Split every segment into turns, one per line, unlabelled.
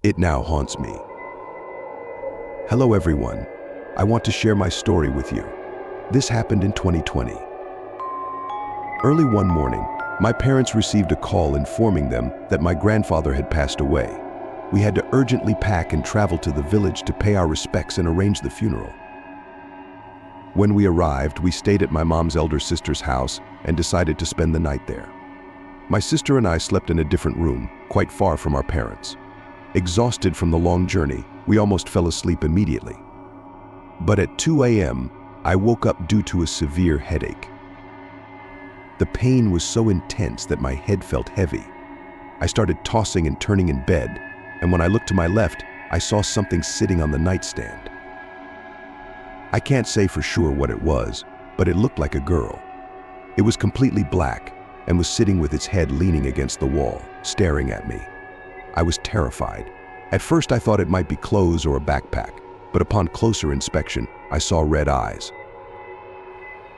It now haunts me. Hello everyone. I want to share my story with you. This happened in 2020. Early one morning, my parents received a call informing them that my grandfather had passed away. We had to urgently pack and travel to the village to pay our respects and arrange the funeral. When we arrived, we stayed at my mom's elder sister's house and decided to spend the night there. My sister and I slept in a different room, quite far from our parents. Exhausted from the long journey, we almost fell asleep immediately. But at 2 a.m., I woke up due to a severe headache. The pain was so intense that my head felt heavy. I started tossing and turning in bed, and when I looked to my left, I saw something sitting on the nightstand. I can't say for sure what it was, but it looked like a girl. It was completely black and was sitting with its head leaning against the wall, staring at me. I was terrified. At first I thought it might be clothes or a backpack, but upon closer inspection, I saw red eyes.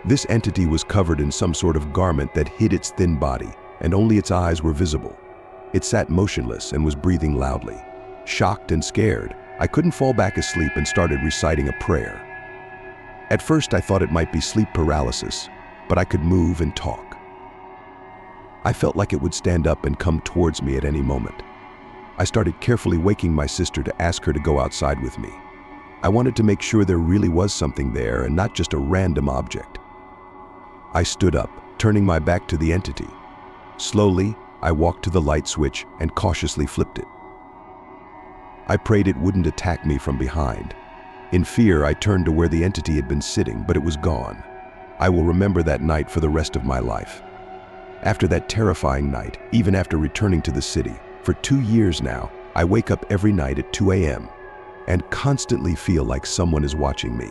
This entity was covered in some sort of garment that hid its thin body, and only its eyes were visible. It sat motionless and was breathing loudly. Shocked and scared, I couldn't fall back asleep and started reciting a prayer. At first I thought it might be sleep paralysis, but I could move and talk. I felt like it would stand up and come towards me at any moment. I started carefully waking my sister to ask her to go outside with me. I wanted to make sure there really was something there and not just a random object. I stood up, turning my back to the entity. Slowly, I walked to the light switch and cautiously flipped it. I prayed it wouldn't attack me from behind. In fear, I turned to where the entity had been sitting, but it was gone. I will remember that night for the rest of my life. After that terrifying night, even after returning to the city, for 2 years now, I wake up every night at 2 a.m. and constantly feel like someone is watching me.